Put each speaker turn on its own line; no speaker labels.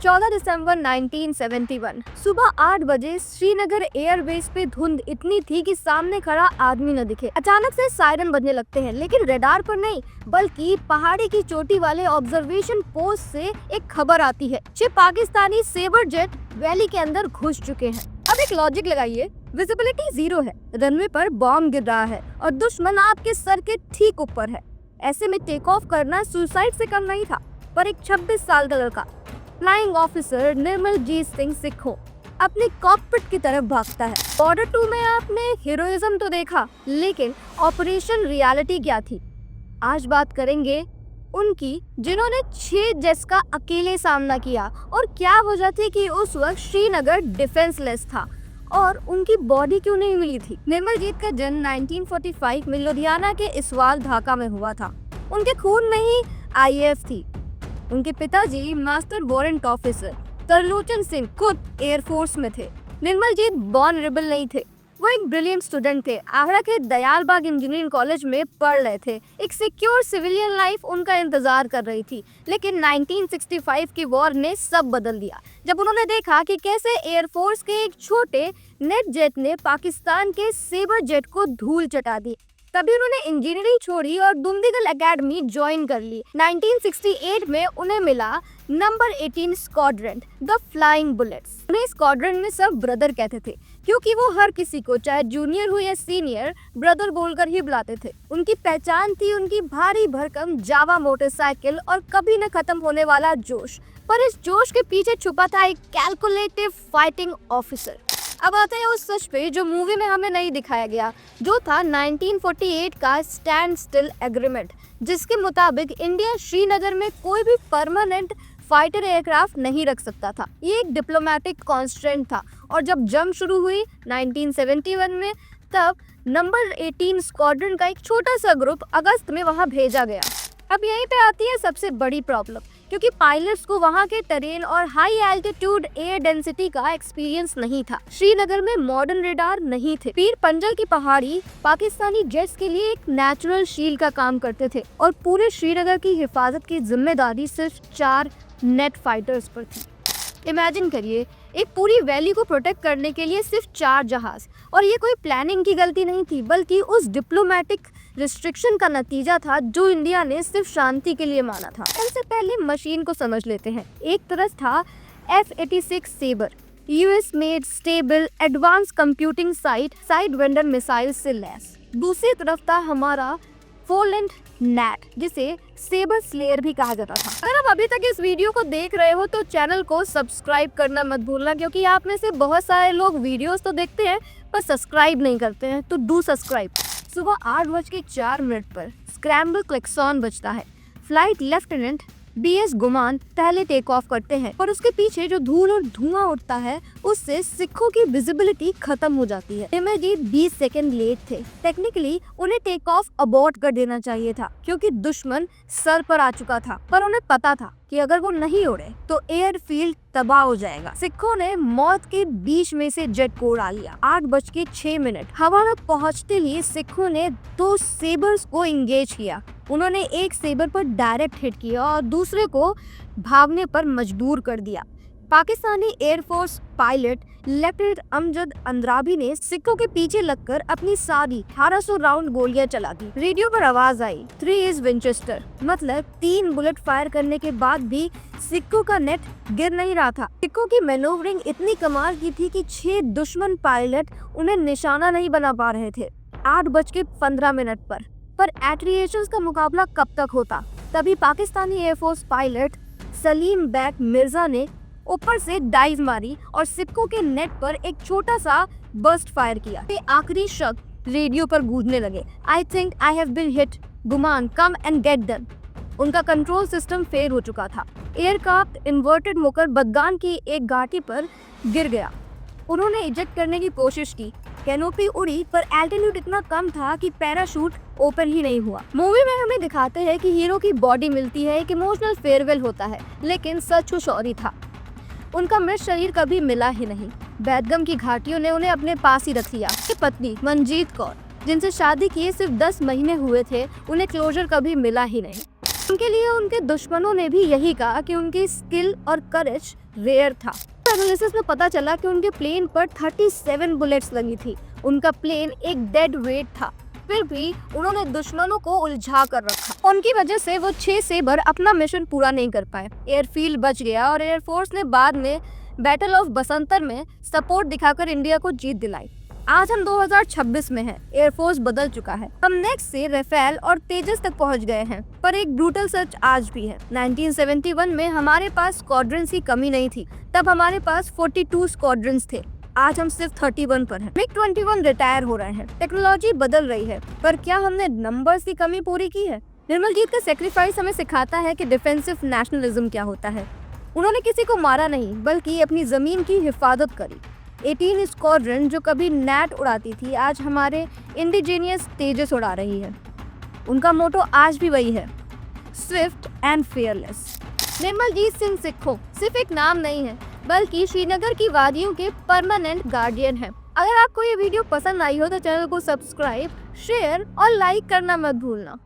14 दिसंबर 1971 सुबह 8 बजे श्रीनगर एयरबेस पे धुंध इतनी थी कि सामने खड़ा आदमी न दिखे। अचानक से सायरन बजने लगते हैं, लेकिन रडार पर नहीं बल्कि पहाड़ी की चोटी वाले ऑब्जर्वेशन पोस्ट से एक खबर आती है कि पाकिस्तानी सेबर जेट वैली के अंदर घुस चुके हैं। अब एक लॉजिक लगाइए, विजिबिलिटी 0 है, रनवे पर बॉम्ब गिर रहा है और दुश्मन आपके सर के ठीक ऊपर है। ऐसे में टेक ऑफ करना सुसाइड से कम नहीं था। पर एक 26 साल का लड़का फ्लाइंग ऑफिसर निर्मलजीत सिंह सिक्खो अपने कॉकपिट की तरफ भागता है। बॉर्डर 2 में आपने हीरोइज्म तो देखा, लेकिन ऑपरेशन रियलिटी क्या थी? आज बात करेंगे उनकी जिन्होंने 6 जेट्स का अकेले सामना किया और क्या वजह थी कि उस वक्त श्रीनगर डिफेंसलेस था और उनकी बॉडी क्यों नहीं मिली थी। निर्मलजीत का जन्म 1945 में लुधियाना के इसवाल ढाका में हुआ था। उनके खून में ही IAF थी। उनके पिताजी master warrant officer Tarlochan Singh खुद एयरफोर्स में थे। निर्मलजीत बॉर्न रिबल नहीं थे, वो एक ब्रिलियंट स्टूडेंट थे। आगरा के दयालबाग इंजीनियरिंग कॉलेज में पढ़ रहे थे। एक सिक्योर सिविलियन लाइफ उनका इंतजार कर रही थी, लेकिन 1965 की वॉर ने सब बदल दिया। जब उन्होंने देखा कि कैसे एयरफोर्स के एक छोटे नेट जेट ने पाकिस्तान के सेबर जेट को धूल चटा दी, तभी उन्होंने इंजीनियरिंग छोड़ी और दुंदीगल एकेडमी ज्वाइन कर ली। 1968 में उन्हें मिला number 18 squadron, the flying bullets. उन्हें स्क्वाड्रन में सब ब्रदर कहते थे, क्योंकि वो हर किसी को चाहे जूनियर हो या सीनियर ब्रदर बोलकर ही बुलाते थे। उनकी पहचान थी उनकी भारी भरकम जावा मोटरसाइकिल और कभी न खत्म होने वाला जोश। पर इस जोश के पीछे छुपा था एक कैलकुलेटिव फाइटिंग ऑफिसर। अब आते हैं उस सच पे जो मूवी में हमें नहीं दिखाया गया, जो था 1948 का स्टैंड स्टिल एग्रीमेंट, जिसके मुताबिक इंडिया श्रीनगर में कोई भी परमानेंट फाइटर एयरक्राफ्ट नहीं रख सकता था। ये एक डिप्लोमेटिक कॉन्स्ट्रेंट था और जब जंग शुरू हुई 1971 में, तब नंबर 18 स्क्वाड्रन का एक छोटा सा ग्रुप अगस्त में वहां भेजा गया। अब यहीं पे आती है सबसे बड़ी प्रॉब्लम, क्योंकि पायलट्स को वहां के टेरेन और हाई एल्टीट्यूड एयर डेंसिटी का एक्सपीरियंस नहीं था। श्रीनगर में मॉडर्न रेडार नहीं थे। पीर पंजल की पहाड़ी पाकिस्तानी जेट्स के लिए एक नेचुरल शील्ड का काम करते थे और पूरे श्रीनगर की हिफाजत की जिम्मेदारी सिर्फ 4 नेट फाइटर्स पर थी। इमेजिन करिए, एक पूरी वैली को प्रोटेक्ट करने के लिए सिर्फ 4 जहाज। और ये कोई प्लानिंग की गलती नहीं थी, बल्कि उस डिप्लोमेटिक रिस्ट्रिक्शन का नतीजा था जो इंडिया ने सिर्फ शांति के लिए माना था। सबसे पहले मशीन को समझ लेते हैं। एक तरफ था F-86 sabre, US made stable advance computing sidewinder missile से लैस। दूसरी तरफ था हमारा फोलेंट नेट, जिसे सेबर स्लेयर भी कहा जाता था। अगर आप अभी तक इस वीडियो को देख रहे हो तो चैनल को सब्सक्राइब करना मत भूलना, क्योंकि आप में से बहुत सारे लोग वीडियोस तो देखते हैं पर सब्सक्राइब नहीं करते हैं, तो डू सब्सक्राइब। सुबह 8:04 पर स्क्रैम्बल क्लेक्सॉन बजता है। फ्लाइट लेफ्टिनेंट BS गुमान पहले टेक ऑफ करते हैं, पर उसके पीछे जो धूल और धुआं उठता है उससे सिखों की विजिबिलिटी खत्म हो जाती है। निर्मलजीत 20 सेकंड लेट थे। टेक्निकली उन्हें टेक ऑफ अबॉर्ट कर देना चाहिए था, क्योंकि दुश्मन सर पर आ चुका था। पर उन्हें पता था कि अगर वो नहीं उड़े तो एयरफील्ड तबाह हो जाएगा। सिखों ने मौत के बीच में से जेट को उड़ा लिया। 8:06 हवा में पहुंचते ही सिखों ने 2 सेबर्स को इंगेज किया। उन्होंने एक सेबर पर डायरेक्ट हिट किया और दूसरे को भागने पर मजबूर कर दिया। Pakistani air force pilot lieutenant Amjad Andrabi ने सिखों के पीछे लगकर अपनी सारी 1800 राउंड गोलियां चला दी। रेडियो पर आवाज आई, 3 इज विंचेस्टर, मतलब 3 बुलेट फायर करने के बाद भी सिखों का नेट गिर नहीं रहा था। सिखों की मैनोवरिंग इतनी कमाल की थी कि 6 दुश्मन पायलट उन्हें निशाना नहीं बना पा रहे थे। 8:15 पर एट्रिएशंस का मुकाबला कब तक होता? तभी Pakistani air force pilot Salim bag Mirza ने ऊपर से डाइव मारी और सिखों के नेट पर एक छोटा सा बर्स्ट फायर किया। ये आखिरी शब्द रेडियो पर गूंजने लगे, I think I have been hit, गुमान कम एंड गेट डन। उनका कंट्रोल सिस्टम फेल हो चुका था। एयरक्राफ्ट इन्वर्टेड होकर बदगान की एक घाटी पर गिर गया। उन्होंने इजेक्ट करने की कोशिश की, कैनोपी उड़ी, पर एल्टीट्यूड इतना कम था कि पैराशूट ओपन ही नहीं हुआ। मूवी में हमें दिखाते हैं कि हीरो की बॉडी मिलती है, एक इमोशनल फेयरवेल होता है, लेकिन सच कुछ और ही था। उनका मृत शरीर कभी मिला ही नहीं। बैदगम की घाटियों ने उन्हें अपने पास ही रख लिया। पत्नी मंजीत कौर, जिनसे शादी किए सिर्फ 10 महीने हुए थे, उन्हें क्लोजर कभी मिला ही नहीं। उनके लिए उनके दुश्मनों ने भी यही कहा कि उनकी स्किल और करेज रेयर था। एनालिसिस में पता चला कि उनके प्लेन पर 37 बुलेट्स लगी थी। उनका प्लेन एक डेड वेट था, फिर भी उन्होंने दुश्मनों को उलझा कर रखा। उनकी वजह से वो 6 सेबर अपना मिशन पूरा नहीं कर पाए। एयरफील्ड बच गया और एयरफोर्स ने बाद में बैटल ऑफ बसंतर में सपोर्ट दिखाकर इंडिया को जीत दिलाई। आज हम 2026 में हैं। एयरफोर्स बदल चुका है। हम नेक्स्ट से राफेल और तेजस तक पहुंच गए हैं, पर एक ब्रूटल सच आज भी है। 1971 में हमारे पास स्क्वाड्रंस की कमी नहीं थी। तब हमारे पास 42 स्क्वाड्रंस थे। आज हम सिर्फ 31 पर हैं। MiG-21 रिटायर हो रहे हैं। टेक्नोलॉजी बदल रही है, पर क्या हमने नंबर्स की कमी पूरी की है? निर्मलजीत का सेक्रीफाइस हमें सिखाता है कि डिफेंसिव नेशनलिज्म क्या होता है। उन्होंने किसी को मारा नहीं, बल्कि अपनी जमीन की हिफाजत करी। 18 स्क्वाड्रन जो कभी नैट उड़ाती थी, आज हमारे इंडिजीनियस तेजस उड़ा रही है। उनका मोटो आज भी वही है, Swift and fearless. Nirmaljit Singh सिखों सिर्फ एक नाम नहीं है, बल्कि श्रीनगर की वादियों के परमानेंट गार्डियन है। अगर आपको ये वीडियो पसंद आई हो तो चैनल को सब्सक्राइब, शेयर और लाइक करना मत भूलना।